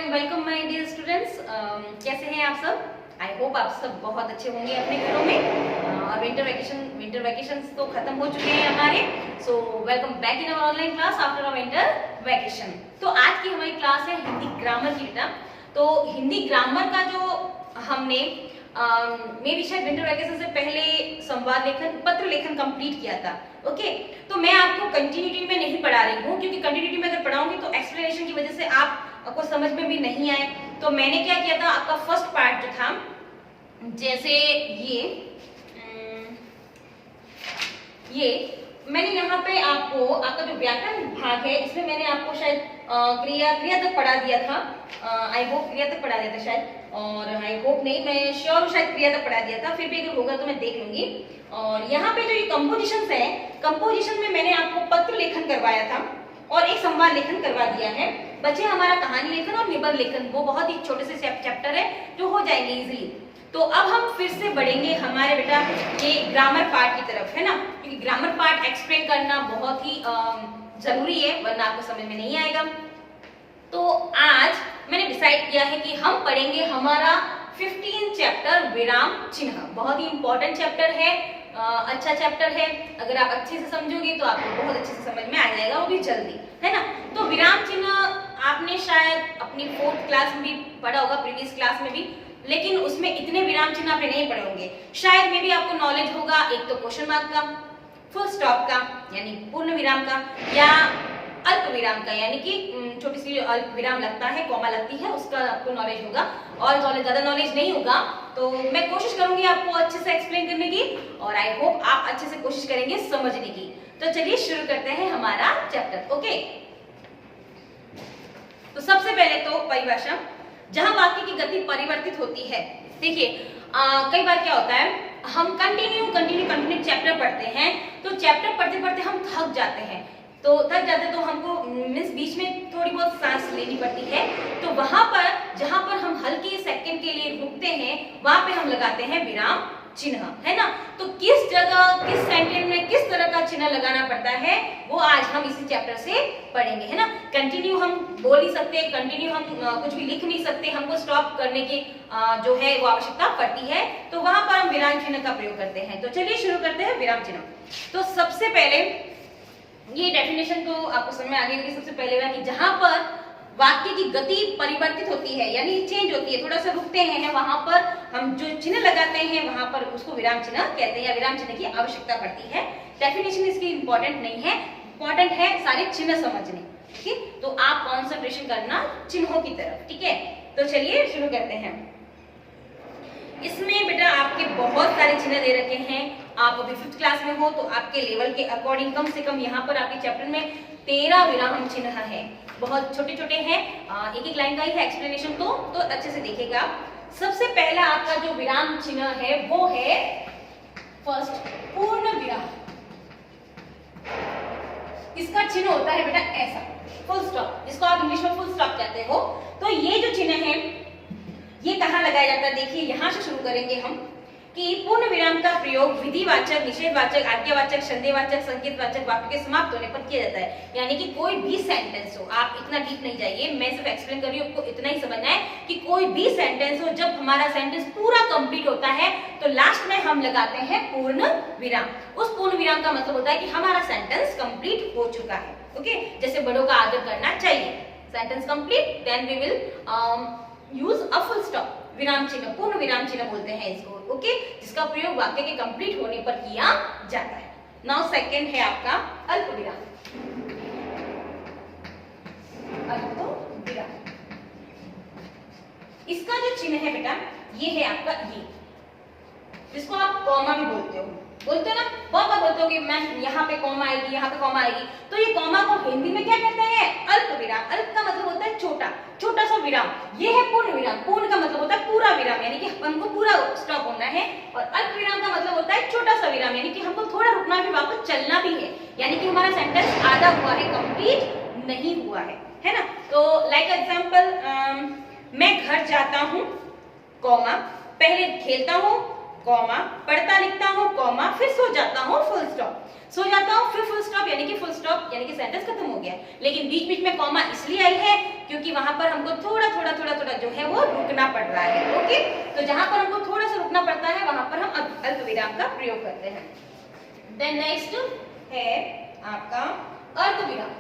And welcome my dear students. कैसे हैं आप सब? आई होप आप सब बहुत अच्छे होंगे अपने घरों में। और विंटर वैकेशन तो खत्म हो चुके हैं हमारे। So welcome back in our online class after a winter vacation. तो आज की हमारी क्लास है हिंदी ग्रामर की बेटा। तो हिंदी ग्रामर का जो हमने मे भी शायद विंटर वैकेशन से पहले संवाद लेखन पत्र लेखन कंप्लीट किया था। ओके, तो मैं आपको कंटिन्यूटी में नहीं पढ़ा रही हूँ, क्योंकि कंटिन्यूटी में अगर पढ़ाऊंगी तो एक्सप्लेनेशन की वजह से आपको समझ में भी नहीं आए। तो मैंने क्या किया था, आपका फर्स्ट पार्ट जो था, जैसे ये मैंने यहाँ पे आपको आपका जो व्याकरण भाग है इसमें मैंने आपको शायद क्रिया तक पढ़ा दिया था। आई होप क्रिया तक पढ़ा दिया था शायद, और आई होप नहीं, मैं श्योर हूँ शायद क्रिया तक पढ़ा दिया था। फिर भी अगर होगा तो मैं देख लूंगी। और यहाँ पे जो ये कंपोजिशन है, कंपोजिशन में मैंने आपको पत्र लेखन करवाया था और एक संवाद लेखन करवा दिया है। बचे हमारा कहानी लेखन और निबंध लेखन, वो बहुत ही छोटे से चैप्टर है जो हो जाएंगे इजीली। तो अब हम फिर से बढ़ेंगे हमारे बेटा ये ग्रामर पार्ट की तरफ, है ना, क्योंकि ग्रामर पार्ट एक्सप्लेन करना बहुत ही जरूरी है, वरना आपको समझ में नहीं आएगा। तो आज मैंने डिसाइड किया है कि हम पढ़ेंगे हमारा 15 चैप्टर विराम चिन्ह। बहुत ही इंपॉर्टेंट चैप्टर है, अच्छा चैप्टर है। अगर आप अच्छे से समझोगे तो आपको बहुत अच्छे से समझ में आ जाएगा, वो भी जल्दी, है ना। तो विराम चिन्ह आपने शायद अपनी 4th क्लास में भी पढ़ा होगा, प्रीवियस क्लास में भी, लेकिन उसमें इतने विराम चिन्ह आपने नहीं पढ़े होंगे। शायद में भी आपको नॉलेज होगा एक तो क्वेश्चन मार्क का, फुल स्टॉप का यानी पूर्ण विराम का, या अल्प विराम का यानी कि छोटी सी अल्प विराम लगता है, कॉमा लगती है, उसका आपको नॉलेज होगा। और ज्यादा नॉलेज नहीं होगा तो मैं कोशिश करूंगी आपको अच्छे से एक्सप्लेन करने की, और आई होप आप अच्छे से कोशिश करेंगे समझने की। तो चलिए शुरू करते हैं हमारा चैप्टर। ओके, तो सबसे पहले तो परिभाषा, जहां वाक्य की गति परिवर्तित होती है। देखिए कई बार क्या होता है, हम कंटिन्यू चैप्टर पढ़ते हैं, तो चैप्टर पढ़ते पढ़ते हम थक जाते हैं। तो हमको मीन्स बीच में थोड़ी बहुत सांस लेनी पड़ती है। तो वहां पर जहां पर हम हल्के सेकंड के लिए रुकते हैं, वहां पे हम लगाते हैं विराम चिन्ह, है ना। तो किस जगह किस सेंटेंस में किस तरह का चिन्ह लगाना पड़ता है वो आज हम इसी चैप्टर से पढ़ेंगे, है ना। कंटिन्यू हम बोल नहीं सकते, कंटिन्यू हम कुछ भी लिख नहीं सकते, हमको स्टॉप करने की जो है वो आवश्यकता पड़ती है। तो वहां पर हम विराम चिन्ह का प्रयोग करते हैं। तो चलिए शुरू करते हैं विराम चिन्ह। तो सबसे पहले ये डेफिनेशन तो आपको समझ में आ गई होगी। सबसे पहले कि जहां पर वाक्य की गति परिवर्तित होती है यानी चेंज होती है, थोड़ा सा रुकते हैं, वहां पर हम जो चिन्ह लगाते हैं वहां पर उसको विराम चिन्ह कहते हैं, या विराम चिन्ह की आवश्यकता पड़ती है। डेफिनेशन इसकी इंपॉर्टेंट नहीं है, इंपॉर्टेंट है सारे चिन्ह समझने। ठीक है, तो आप कॉन्सेंट्रेशन करना चिन्हों की तरफ। ठीक है, तो चलिए शुरू करते हैं। इसमें बेटा आपके बहुत सारे चिन्ह दे रखे हैं। आप अभी 5th क्लास में हो तो आपके लेवल के अकॉर्डिंग कम से कम यहाँ पर आपके चैप्टर में 13 विराम चिन्ह है। बहुत छोटे छोटे हैं, एक एक लाइन का ही है एक्सप्लेनेशन, तो अच्छे से देखिएगा। सबसे पहला आपका जो विराम चिन्ह है वो है फर्स्ट पूर्ण विराम। इसका चिन्ह होता है बेटा ऐसा, फुल स्टॉप, जिसको आप इंग्लिश में फुल स्टॉप कहते हो। तो ये जो चिन्ह है ये कहाँ लगाया जाता है, देखिए यहाँ से शुरू करेंगे हम कि पूर्ण विराम का प्रयोग विधिवाचक, निषेधवाचक, आज्ञावाचक, संदेहवाचक, संकेतवाचक वाक्य के समाप्त होने पर किया जाता है। यानी कि कोई भी सेंटेंस हो, आप इतना डीप नहीं जाइए, मैं सिर्फ एक्सप्लेन कर रही हूँ, आपको इतना ही समझना है कि कोई भी सेंटेंस हो, जब हमारा सेंटेंस पूरा कंप्लीट होता है तो लास्ट में हम लगाते हैं पूर्ण विराम। उस पूर्ण विराम का मतलब होता है कि हमारा सेंटेंस कंप्लीट हो चुका है। ओके, जैसे बड़ों का आदर करना चाहिए, sentence complete, then we will use a full stop, विराम चिन्ह, पूर्ण विराम चिन्ह बोलते हैं इसको। ओके, जिसका प्रयोग वाक्य के कंप्लीट होने पर किया जाता है। नाउ सेकंड है आपका अल्प विराम। अल्प विराम, इसका जो चिन्ह है बेटा ये है आपका ये, जिसको आप कॉमा भी बोलते हो ना, बहुत बार बोलते हो कि मैम यहाँ पे कॉमा आएगी, यहाँ पे कॉमा आएगी। तो ये कॉमा को हिंदी में क्या कहते हैं, अल्प विराम। अल्प का मतलब होता है छोटा, छोटा सा विराम। ये है पूर्ण विराम, पूर्ण का मतलब होता है पूरा विराम, यानी कि हमको पूरा स्टॉप होना है। और अल्प विराम का मतलब होता है छोटा सा विराम, यानी कि हमको थोड़ा रुकना है, वापस चलना भी है, यानी कि हमारा सेंटेंस आधा हुआ है, कंप्लीट नहीं हुआ है ना। तो लाइक एग्जाम्पल, मैं घर जाता हूँ, कॉमा, पहले खेलता हूँ, कॉमा, पढ़ता लिखता हूँ, कॉमा, फिर सो जाता हूँ, फुल स्टॉप। सो जाता हूँ फिर फुल स्टॉप, यानी कि फुल स्टॉप यानी कि सेंटेंस खत्म हो गया। लेकिन बीच बीच में कॉमा इसलिए आई है क्योंकि वहां पर हमको थोड़ा थोड़ा थोड़ा थोड़ा जो है वो रुकना पड़ रहा है। ओके, तो जहां पर हमको थोड़ा सा रुकना पड़ता है वहां पर हम अल्प विराम का प्रयोग करते हैं। देन नेक्स्ट है आपका अर्ध विराम।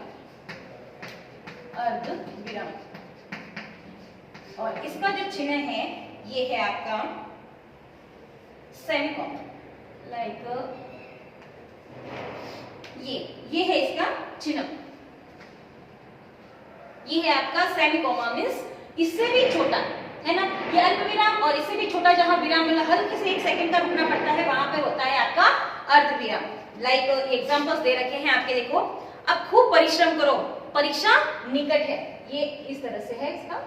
अर्ध विराम, और इसका जो चिन्ह है ये है आपका सेमीकोलन, लाइक ये है इसका चिन्ह, ये है आपका सेमीकोमा, मीन्स इससे भी छोटा है ना, ये अल्प विराम, और इससे भी छोटा जहां विराम मतलब हल्के से 1 सेकंड का रुकना पड़ता है वहां पे होता है आपका अर्ध विराम। लाइक एग्जांपल्स दे रखे हैं आपके, देखो, अब खूब परिश्रम करो, परीक्षा निकट है, ये इस तरह से है इसका,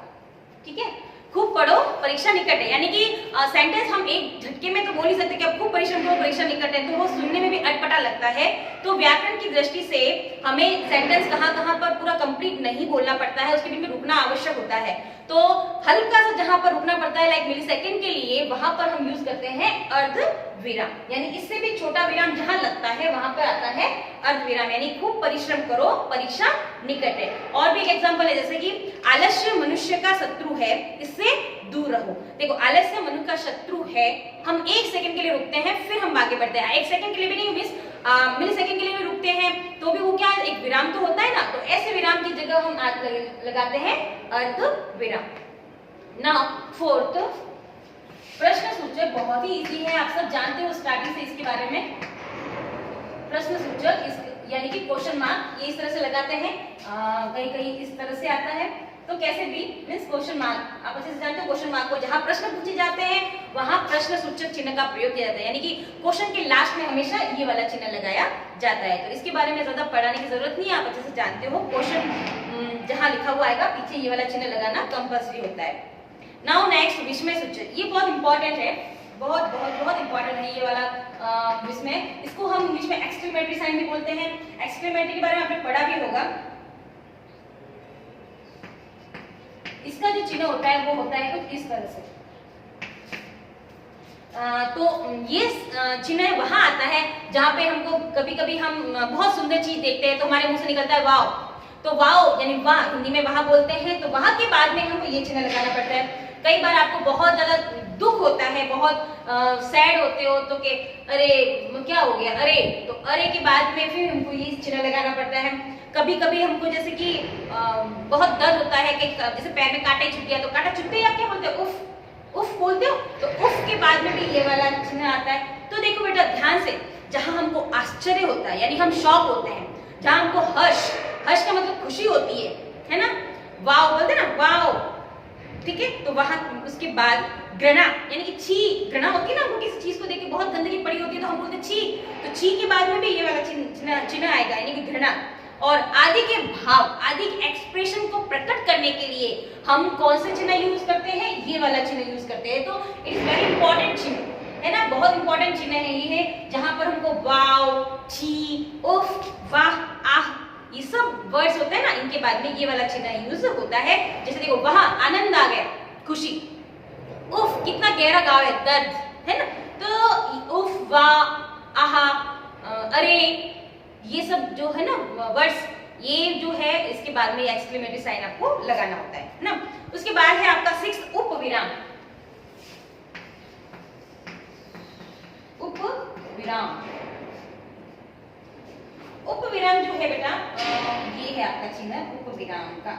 ठीक है, खूब पढ़ो परीक्षा निकट है, यानी कि सेंटेंस हम एक झटके में तो बोल ही सकते कि अब खूब परिश्रम करो परीक्षा निकट है, तो वो सुनने में भी अटपटा लगता है। तो व्याकरण की दृष्टि से हमें सेंटेंस कहां पर पूरा कंप्लीट नहीं बोलना पड़ता है, उसके बीच में रुकना आवश्यक होता है। तो हल्का सा जहां पर रुकना पड़ता है लाइक मिलीसेकंड के लिए, वहां पर हम यूज करते हैं अर्ध विराम, यानी इससे भी छोटा विराम जहां लगता है वहां पर आता है अर्ध विराम, यानी खूब परिश्रम करो परीक्षा निकट है। और भी एक एग्जांपल है, जैसे कि आलस्य मनुष्य का शत्रु है, इससे दूर रहो। देखो, आलस्य मनुष्य का शत्रु है, हम 1 सेकंड के लिए रुकते हैं, फिर हम आगे बढ़ते हैं। 1 सेकंड के लिए भी नहीं, मिस मिलीसेकंड के लिए भी रुकते हैं, तो भी वो क्या है, एक विराम तो होता है ना, तो ऐसे विराम की जगह हम लगाते हैं अर्ध विराम। नाउ फोर्थ, प्रश्न सूचक बहुत ही इजी है, आप सब जानते हो स्टार्टिंग से इसके बारे में। प्रश्न सूचक यानी कि क्वेश्चन मार्क, ये इस तरह से लगाते हैं, कहीं कहीं इस तरह से आता है, तो कैसे भी मीन्स क्वेश्चन मार्क, आप अच्छे से जानते हो क्वेश्चन मार्क को, जहां प्रश्न पूछे जाते हैं वहां प्रश्न सूचक चिन्ह का प्रयोग किया जाता है, यानी कि क्वेश्चन के लास्ट में हमेशा ये वाला चिन्ह लगाया जाता है। तो इसके बारे में ज्यादा पढ़ाने की जरूरत नहीं है, आप अच्छे से जानते हो, क्वेश्चन जहां लिखा हुआ आएगा पीछे ये वाला चिन्ह लगाना कंपल्सरी होता है। नाउ नेक्स्ट, विस्मय सूचक, ये बहुत इंपॉर्टेंट है, बहुत बहुत बहुत इंपॉर्टेंट है ये वाला विस्मय, इसको हम इंग्लिश में एक्सक्लेमेटरी साइन भी बोलते हैं। एक्सक्लेमेटरी के बारे में आपने पढ़ा भी होगा। इसका जो चिन्ह होता है वो होता है कुछ इस तरह से, तो ये चिन्ह वहां आता है जहां पे हमको कभी कभी हम बहुत सुंदर चीज देखते हैं तो हमारे मुंह से निकलता है वाव, तो वाव यानी वाह, हिंदी में वहां बोलते हैं, तो वहां के बाद में हमको ये चिन्ह लगाना पड़ता है। कई बार आपको बहुत ज्यादा दुख होता है, बहुत सैड होते हो, तो के अरे क्या हो गया, अरे, तो अरे के बाद में फिर हमको ये चिन्ह लगाना पड़ता है। कभी कभी हमको जैसे कि बहुत दर्द होता है कि जैसे पैर में कांटा चुभ गया, तो कांटा चुभते ही आप क्या बोलते हो, उफ, उफ बोलते हो, तो उफ के बाद में भी ये वाला चिन्ह आता है। तो देखो बेटा ध्यान से, जहां हमको आश्चर्य होता है यानी हम शॉक होते हैं, जहां हमको हर्ष, हर्ष का मतलब खुशी होती है ना, वाव बोलते ना, वाव, ठीक है, तो वहां उसके बाद घृणा यानी कि छी, घृणा होती है ना, हमको किसी चीज को देख के बहुत गंदगी पड़ी होती है तो हम बोलते छी, तो छी के बाद में भी ये वाला चिन्ह आएगा यानी कि घृणा। और आदि के भाव, आदि के एक्सप्रेशन को प्रकट करने के लिए हम कौन से चिन्ह यूज करते हैं, ये वाला चिन्ह यूज करते हैं। तो इट इज वेरी इंपॉर्टेंट चिन्ह है ना, बहुत इंपॉर्टेंट चिन्ह है ये, जहां पर हमको वाव, छी, उफ, वाह, आह, ये सब वर्ड्स होते हैं ना, इनके बाद में ये वाला चिन्ह यूज होता है। जैसे देखो, वहां आनंद आ गया, खुशी, उफ कितना गहरा गाव है, दर्द है ना, तो उफ, वाह, आहा, अरे, ये सब जो है ना वर्ड्स, ये जो है इसके बाद में एक्सक्लेमेटरी साइन आपको लगाना होता है ना। उसके बाद है आपका 6 उपविराम। उपविराम, उपविराम जो है बेटा, ये है आपका चिन्ह उपविराम का,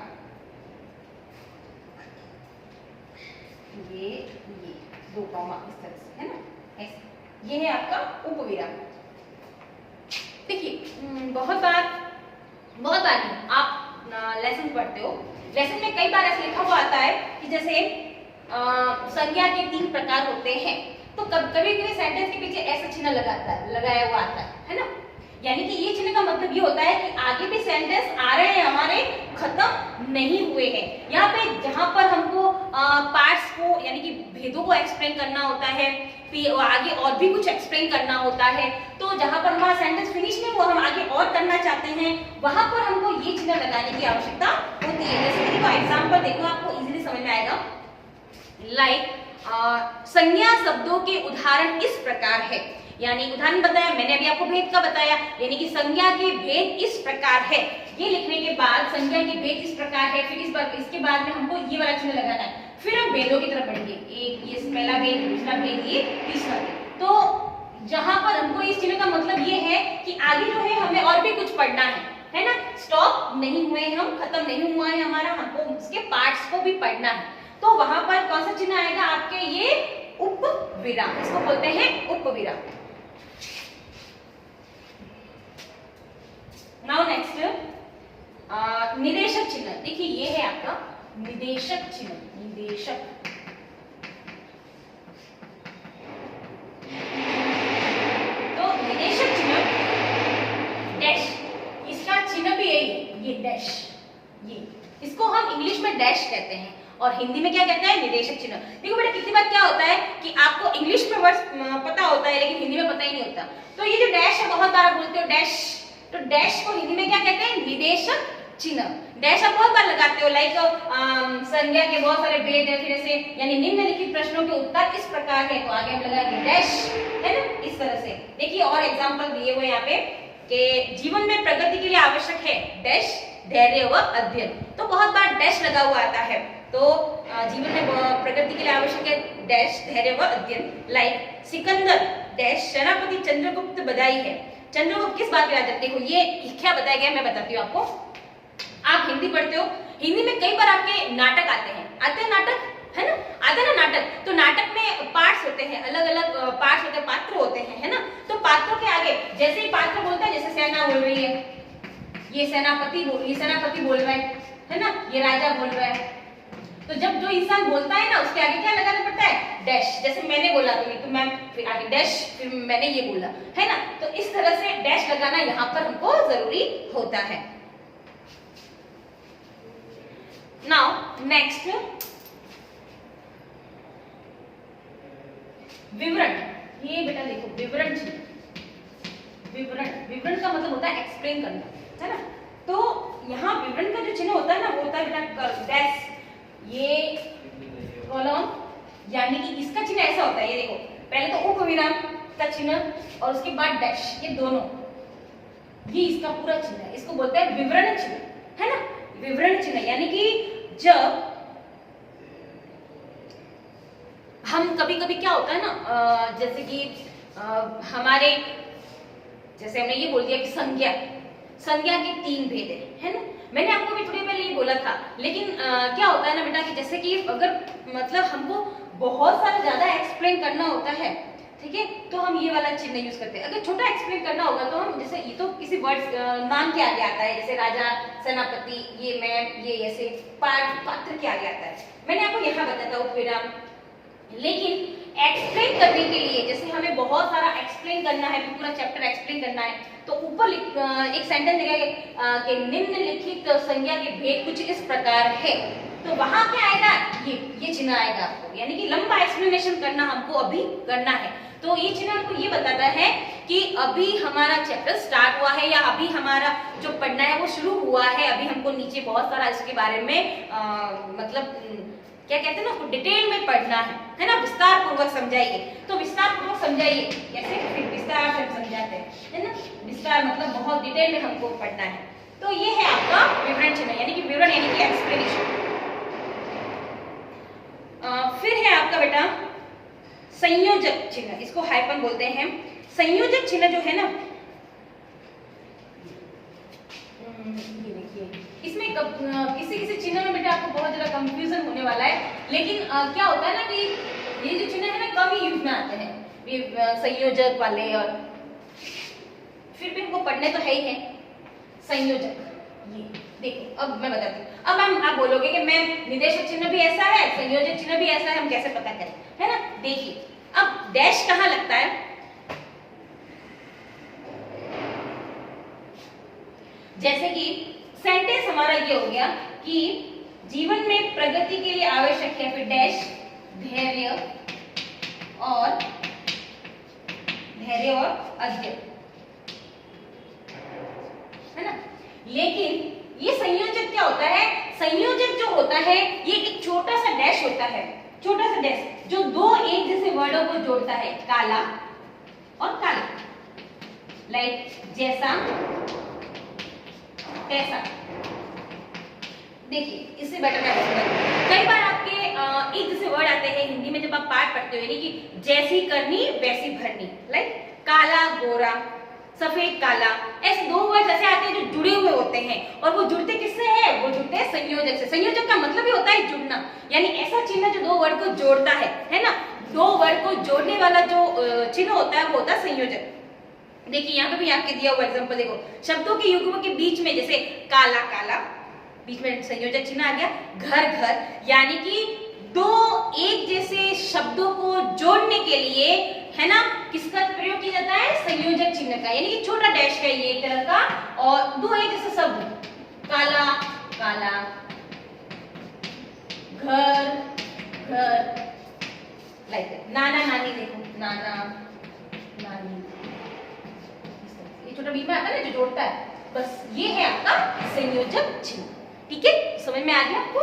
ये 2 कॉमा इस तरह से है ना, ऐसे, ये है आपका उपविराम। देखिए, बहुत बार नहीं, आप लेसन पढ़ते हो, लेसन में कई बार ऐसे लिखा हुआ आता है कि जैसे संज्ञा के 3 प्रकार होते हैं, तो कभी कभी सेंटेंस के पीछे ऐसा चिन्ह लगाया हुआ आता है ना, यानी कि ये चिन्ह का मतलब ये होता है कि आगे भी सेंटेंस आ रहे हैं हमारे, खत्म नहीं हुए हैं। यहाँ पे जहां पर हमको पार्ट्स को यानी कि भेदों को एक्सप्लेन करना होता है, फिर आगे और भी कुछ एक्सप्लेन करना होता है, तो जहां पर हमारा सेंटेंस फिनिश नहीं हुआ, हम आगे और करना चाहते हैं, वहां पर हमको ये चिन्ह लगाने की आवश्यकता होती है। जैसे देखो एग्जाम्पल देखो, आपको इजीली समझ में आएगा। लाइक संज्ञा शब्दों के उदाहरण इस प्रकार है, यानी उदाहरण बताया, मैंने अभी आपको भेद का बताया, यानी कि संज्ञा के भेद इस प्रकार है। ये लिखने के बाद संज्ञा के भेद इस प्रकार है, फिर इसके बाद में हमको ये वाला चिन्ह लगाना है, फिर हम भेदों की तरफ बढ़ेंगे। एक ये पहला भेद, दूसरा भेद, ये तीसरा भेद। तो जहां पर हमको इस चिन्ह का मतलब ये है कि आगे जो है हमें और भी कुछ पढ़ना है ना, स्टॉप नहीं हुए हम, खत्म नहीं हुआ है हमारा, हमको उसके पार्ट्स को भी पढ़ना है। तो वहां पर कौन सा चिन्ह आएगा आपके, ये उपविराम, इसको बोलते हैं उपविराम। नाउ नेक्स्ट निदेशक चिन्ह। देखिए ये है आपका निदेशक चिन्ह, निदेशक। तो निदेशक चिन्ह डैश, इसका चिन्ह भी यही है, ये डैश, ये इसको हम इंग्लिश में डैश कहते हैं और हिंदी में क्या कहते हैं, निदेशक चिन्ह। देखो बेटा कितनी बार क्या होता है कि आपको इंग्लिश में वर्ड्स पता होता है लेकिन हिंदी में पता ही नहीं होता। तो ये जो डैश है बहुत बार बोलते हो डैश, तो डैश को हिंदी में क्या कहते हैं, निदेशक चिन्ह। डैश आप बहुत बार लगाते हो, लाइक संज्ञा के बहुत सारे भेद है, फिर ऐसे यानी निम्नलिखित प्रश्नों के उत्तर इस प्रकार है, तो आगे हम लगाएंगे डैश, है ना, इस तरह से। देखिए और एग्जांपल दिए हुए यहाँ पे कि जीवन में प्रगति के लिए आवश्यक है डैश धैर्य व अध्ययन। तो बहुत बार डैश लगा हुआ आता है, तो जीवन में प्रगति के लिए आवश्यक है डैश धैर्य व अध्ययन। लाइक सिकंदर डैश सेनापति चंद्रगुप्त बधाई है। चंद्रगुप्त किस बात पे याद रखते हो, ये क्या बताया गया मैं बताती हूँ आपको। आप हिंदी पढ़ते हो, हिंदी में कई बार आपके नाटक आते हैं नाटक, है ना, आते हैं ना नाटक। तो नाटक में पार्ट्स होते हैं, अलग अलग पार्ट्स होते हैं, पात्र होते हैं, है ना। तो पात्रों के आगे जैसे ही पात्र बोलता है, जैसे सेना बोल रही है, ये सेनापति बोल रहा है ना, ये राजा बोल रहा है। तो जब जो इंसान बोलता है ना उसके आगे क्या लगाना पड़ता है, डैश। जैसे मैंने बोला तो मैं फिर आगे डैश, फिर मैंने ये बोला, है ना। तो इस तरह से डैश लगाना यहाँ पर हमको जरूरी होता है। नाउ नेक्स्ट विवरण। ये बेटा देखो विवरण चिन्ह, विवरण का मतलब होता है एक्सप्लेन करना, है ना। तो यहाँ विवरण का जो चिन्ह होता है ना वो होता है बेटा डैश, ये कॉलम, यानी कि इसका चिन्ह ऐसा होता है, ये देखो पहले तो उपविराम का चिन्ह और उसके बाद डैश, ये दोनों, ये इसका पूरा चिन्ह है, इसको बोलते हैं विवरण चिन्ह, है ना। विवरण चिन्ह यानी कि जब हम कभी कभी क्या होता है ना, जैसे कि हमारे, जैसे हमने ये बोल दिया कि संज्ञा के 3 भेद है ना। मैंने आपको भी थोड़ी पहले ये बोला था, लेकिन क्या होता है ना बेटा कि जैसे कि अगर मतलब हमको बहुत सारा ज्यादा एक्सप्लेन करना होता है, ठीक है, तो हम ये वाला चिन्ह यूज करते हैं। अगर छोटा एक्सप्लेन करना होगा तो हम जैसे ये तो किसी वर्ड नाम के आगे आता है, जैसे राजा, सेनापति, ये मैं, ये ऐसे पात्र के आगे आता है। मैंने आपको यहाँ बताया था उपविराम। लेकिन एक्सप्लेन करने के लिए जैसे हमें बहुत सारा एक्सप्लेन करना है, पूरा चैप्टर एक्सप्लेन करना है, तो ऊपर एक सेंटेंस लिखा कि निम्नलिखित संज्ञा के भेद कुछ इस प्रकार है, तो वहां क्या आएगा, ये चिन्ह आएगा आपको, यानी कि लंबा एक्सप्लेनेशन करना हमको अभी करना है। तो ये चिन्ह आपको ये बताता है कि अभी हमारा चैप्टर स्टार्ट हुआ है या अभी हमारा जो पढ़ना है वो शुरू हुआ है। अभी हमको नीचे बहुत सारा इसके बारे में मतलब क्या कहते हैं ना, उसको डिटेल में पढ़ना है ना, विस्तार पूर्वक समझाइए। तो विस्तार पूर्वक समझाइए कैसे, फिर विस्तार से समझाते हैं, है ना। विस्तार मतलब बहुत डिटेल में हमको पढ़ना है। तो ये है आपका विवरण चिन्ह, यानी कि विवरण यानी कि एक्सप्लेनेशन। फिर है आपका बेटा संयोजक चिन्ह, इसको हाइपन बोलते हैं। संयोजक चिन्ह जो है ना, ये देखिए इसमें किसी चिन्ह में बेटा आपको बहुत ज्यादा कंफ्यूजन होने वाला है, लेकिन क्या होता है ना कि ये जो चिन्ह है ना कम ही यूज में आते हैं, ये संयोजक वाले, और फिर भी हमको पढ़ने तो है ही है संयोजक। ये देखो अब मैं बताती हूँ। अब आप बोलोगे कि मैम निदेशक चिन्ह भी ऐसा है, संयोजक चिन्ह भी ऐसा है, हम कैसे पता करें, है ना। देखिए अब डैश कहाँ लगता है, जैसे कि सेंटेंस हमारा ये हो गया कि जीवन में प्रगति के लिए आवश्यक है, फिर डैश धैर्य और अध्ययन, है ना। लेकिन ये संयोजक क्या होता है, संयोजक जो होता है ये एक छोटा सा डैश होता है, छोटा सा डैश जो 2 एक जैसे वर्डों को जोड़ता है, काला और काला, लाइक जैसा, कैसा। देखिए इससे बेटर मैं बताऊंगा। कई बार आपके एक जैसे वर्ड आते हैं हिंदी में जब आप पाठ पढ़ते हो, यानी कि जैसी करनी वैसी भरनी, लाइक काला गोरा, सफेद काला, ऐसे दो वर्ड ऐसे आते हैं जो जुड़े हुए होते हैं, और वो जुड़ते किससे हैं? वो जुड़ते हैं संयोजक से। संयोजक का मतलब ही होता है जुड़ना, यानी ऐसा चिन्ह जो दो वर्ड को जोड़ता है ना। दो वर्ड को जोड़ने वाला जो चिन्ह होता है वो होता है संयोजक। देखिए यहाँ पे भी आपके दिया हुआ एग्जाम्पल देखो, शब्दों के युग्म के बीच में जैसे काला काला, बीच में संयोजक चिन्ह आ गया। घर घर, यानी कि दो एक जैसे शब्दों को जोड़ने के लिए, है ना, किसका प्रयोग किया जाता है? संयोजक चिन्ह का, यानी कि छोटा डैश है ये एक तरह का, और दो एक जैसे शब्द, काला काला, घर घर, लाइक नाना नानी, देखो नाना नानी, ये छोटा बीच में आता है ना जो जोड़ता है, बस ये है आपका संयोजक चिन्ह। ठीक है, समझ में आ गया आपको?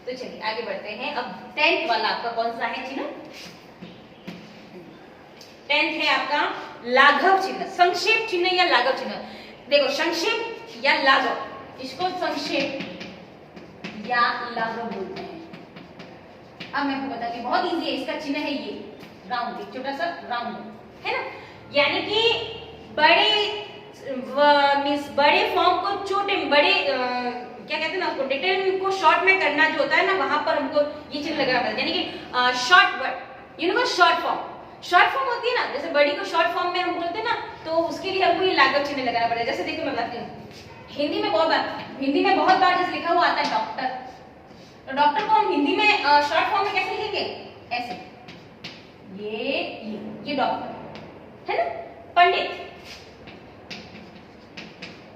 तो चलिए आगे बढ़ते हैं। अब 10th वाला आपका कौन सा है चिन्ह? 10th है आपका लाघव चिन्ह, संक्षेप चिन्ह या लाघव चिन्ह। देखो संक्षेप या लाघव, इसको संक्षेप या लाघव बोलते हैं। अब मैं आपको बताती हूँ, बहुत इजी है। इसका चिन्ह है ये राउंड, एक छोटा सा राउंड, है ना, यानी कि बड़े मीन्स बड़े फॉर्म को छोटे, बड़े क्या कहते हैं ना उसको, डिटेल को शॉर्ट में करना जो होता है ना, वहां पर हमको ये चिन्ह लगाना पड़ता है। यानी कि short word, you know short form, short form होती है ना, जैसे बड़ी को शॉर्ट फॉर्म में हम बोलते हैं ना, तो उसके लिए हमको ये लाघव चिन्ह लगाना पड़ेगा। जैसे देखो मैं बताती हूँ, हिंदी में बहुत बार जैसे लिखा हुआ आता है डॉक्टर, तो डॉक्टर को हम हिंदी में शॉर्ट फॉर्म में कैसे लिखेंगे? ऐसे, ये डॉक्टर है ना। पंडित,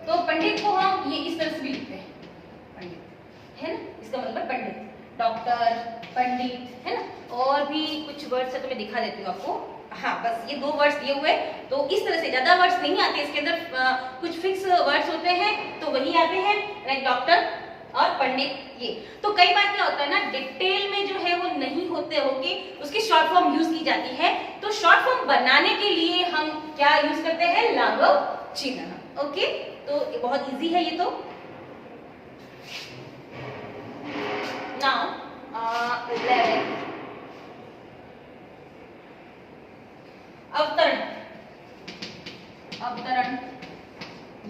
तो पंडित को हम ये इस तरह से भी लिखते हैं, पंडित, है ना, इसका मतलब पंडित, डॉक्टर, पंडित, है ना। और भी कुछ वर्ड्स है तो मैं दिखा देती हूँ आपको। हाँ, बस ये दो वर्ड्स दिए हुए, तो इस तरह से ज्यादा वर्ड्स नहीं आते इसके अंदर, कुछ फिक्स वर्ड्स होते हैं तो वही आते हैं, लाइक डॉक्टर और पंडित। ये तो कई बार क्या होता है ना, डिटेल में जो है वो नहीं होते होंगे, उसकी शॉर्ट फॉर्म यूज की जाती है। तो शॉर्ट फॉर्म बनाने के लिए हम क्या यूज करते हैं? लाघव चिन्ह। ओके, तो बहुत इजी है ये। तो नाउ 11 अवतरण, अवतरण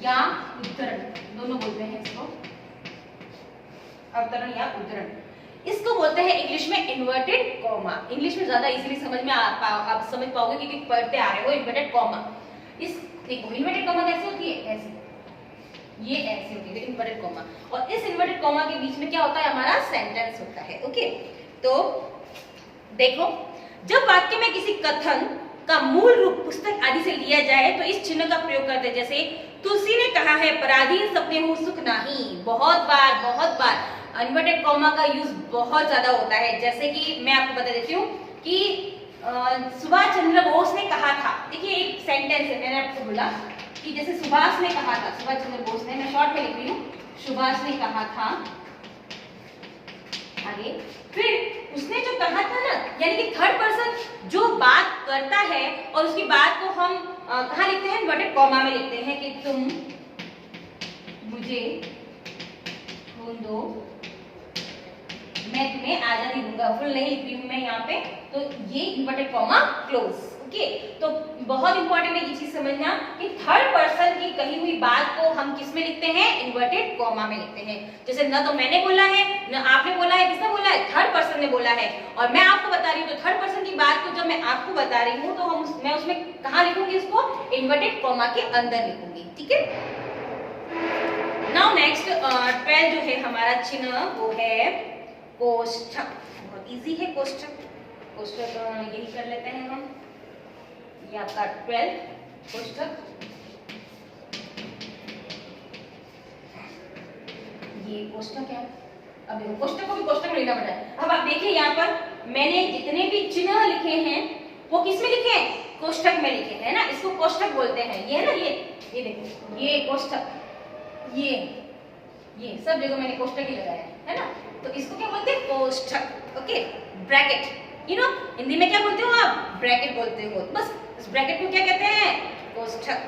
या उद्धरण दोनों बोलते हैं इसको, अवतरण या उद्धरण। इसको बोलते हैं इंग्लिश में इन्वर्टेड कॉमा। इंग्लिश में ज्यादा इजीली समझ में आप समझ पाओगे क्योंकि पढ़ते आ रहे हो इन्वर्टेड कॉमा। इस देखो इन्वर्टेड कॉमा कैसे होती है? ऐसे, ये ऐसे होती है इन्वर्टेड कॉमा, और इस इन्वर्टेड कॉमा के बीच में क्या होता है? हमारा सेंटेंस होता है। ओके, तो देखो, जब वाक्य में किसी कथन का मूल रूप पुस्तक आदि से लिया जाए तो इस चिन्ह का प्रयोग करते हैं। जैसे तुलसी ने कहा है, पराधीन सपने हो सुख नाही। बहुत बार इन्वर्टेड कॉमा का यूज बहुत ज्यादा होता है। जैसे कि मैं आपको बता देती हूँ कि सुभाष चंद्र बोस ने कहा था। देखिए एक सेंटेंस है, मैंने आपको बोला कि जैसे सुभाष ने कहा था, सुभाष चंद्र बोस ने, मैं शॉर्ट में लिख रही हूँ, सुभाष ने कहा था। आगे फिर उसने जो कहा था ना, यानी कि थर्ड पर्सन जो बात करता है और उसकी बात को हम कहाँ लिखते हैं? इन्वर्टेड कॉमा में लिखते हैं कि तुम मुझे खून दो, मैं तुम्हें आजादी दूंगा। फुल नहीं लिख रही हूँ मैं यहाँ पे, तो ये इन्वर्टेड कॉमा क्लोज। ओके, तो बहुत इंपॉर्टेंट है ये चीज समझना कि थर्ड पर्सन की कही हुई बात को हम किस में लिखते हैं? इन्वर्टेड कॉमा में लिखते हैं। जैसे न तो मैंने बोला है, न आपने बोला है, किसने बोला है? थर्ड पर्सन ने बोला है, और मैं आपको बता रही हूँ। तो थर्ड पर्सन की बात को जब मैं आपको बता रही हूँ तो मैं उसमें कहाँ लिखूंगी? उसको इन्वर्टेड कॉमा के अंदर लिखूंगी। ठीक है, नाउ नेक्स्ट 12 जो है हमारा चिन्ह वो है कोष्ठक। बहुत इजी है कोष्ठक। कोष्ठक यही कर लेते हैं हम, ये आपका 12 कोष्ठक। ये कोष्ठक है। अब देखो कोष्ठक को भी कोष्ठक में लिखना पड़ता है। अब आप देखिए यहाँ पर मैंने जितने भी चिन्ह लिखे हैं वो किस में लिखे हैं? कोष्ठक में लिखे हैं ना, इसको कोष्ठक बोलते हैं। ये है ना, ये देखो, ये कोष्ठक, ये सब जगह मैंने कोष्ठक ही लगाया है ना, तो इसको क्या बोलते हैं? कोष्ठक। Okay, bracket, you know Hindi में क्या बोलते हो आप? ब्रैकेट बोलते हो। बस इस ब्रैकेट को क्या कहते हैं? कोष्ठक।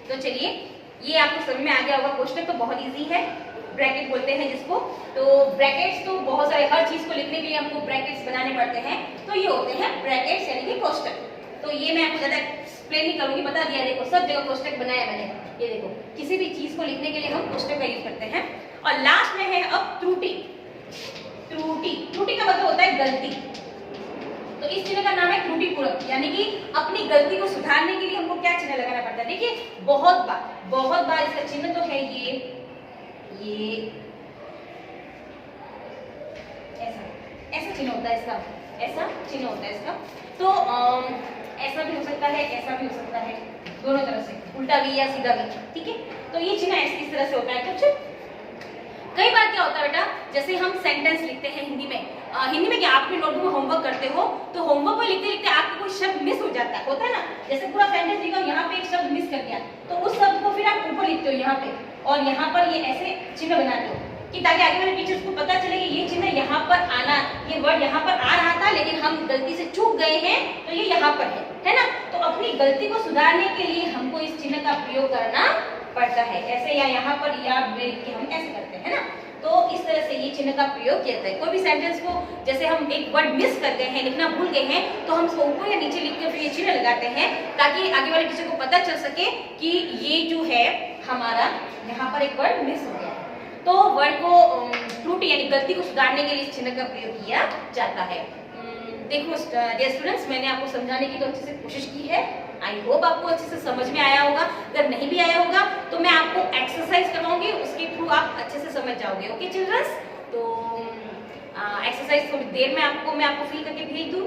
तो चलिए, ये आपको समझ में आ गया होगा। कोष्ठक तो बहुत इजी है, ब्रैकेट बोलते हैं जिसको। तो ब्रैकेट्स तो बहुत सारे, हर चीज को लिखने के लिए हमको ब्रैकेट्स बनाने पड़ते हैं, तो ये होते हैं ब्रैकेट्स यानी कि कोष्ठक। तो ये मैं आपको ज्यादा एक्सप्लेन नहीं करूंगी, बता दिया। देखो सब जगह कोष्ठक बनाया मैंने। ये देखो, किसी भी चीज को लिखने के लिए हम कोष्ठक का यूज करते हैं। और लास्ट में है अब त्रुटि। त्रुटि का मतलब होता है गलती। तो इस चिन्ह का नाम है त्रुटिपूरक, यानी कि अपनी गलती को सुधारने के लिए हमको क्या चिन्ह लगाना पड़ता है। देखिए बहुत बार इसका चिन्ह तो है ये ऐसा चिन्ह होता है इसका, ऐसा चिन्ह होता है इसका। तो ऐसा भी हो सकता है, ऐसा भी हो सकता है, दोनों तरह से, उल्टा भी या सीधा भी, ठीक है। तो ये चिन्ह इस तरह से होता है। कुछ कई बार क्या होता है बेटा, जैसे हम सेंटेंस लिखते हैं हिंदी में, क्या आप अपनी नोटबुक में होमवर्क करते हो, तो होमवर्क में लिखते लिखते आपको कोई शब्द मिस हो जाता है, होता है ना। जैसे पूरा सेंटेंस लिखा, यहाँ पे एक शब्द मिस कर दिया, तो उस शब्द को फिर आप ऊपर लिखते हो यहाँ पे, और यहाँ पर ये ऐसे चिन्ह बनाते हो कि ताकि आगे वाले टीचर्स को पता चले कि ये चिन्ह यहाँ पर आना, ये वर्ड यहाँ पर आ रहा था लेकिन हम गलती से चूक गए हैं, तो ये यहाँ पर है ना। तो अपनी गलती को सुधारने के लिए हमको इस चिन्ह का प्रयोग करना पड़ता है, ऐसे या यहाँ पर या ब्रेक के हम ऐसे करते हैं ना। तो इस तरह से ये चिन्ह का प्रयोग किया जाता है। कोई भी सेंटेंस को जैसे हम एक वर्ड मिस कर गए हैं, लिखना भूल गए हैं, तो हम उसको ऊपर या नीचे लिख के फिर ये चिन्ह लगाते हैं ताकि आगे वाले टीचर को पता चल सके कि ये जो है हमारा यहाँ पर एक वर्ड मिस हो गया। तो वर्ड को त्रुटि यानी गलती को सुधारने के लिए इस चिन्ह का प्रयोग किया जाता है। देखो डियर स्टूडेंट्स, मैंने आपको समझाने की तो अच्छे से कोशिश की है। आई होप आपको अच्छे से समझ में आया होगा। अगर नहीं भी आया होगा तो मैं आपको एक्सरसाइज करवाऊंगी, उसके थ्रू आप अच्छे से समझ जाओगे। ओके चिल्ड्रंस, तो एक्सरसाइज थोड़ी देर में मैं आपको फिल करके भेज दूँ।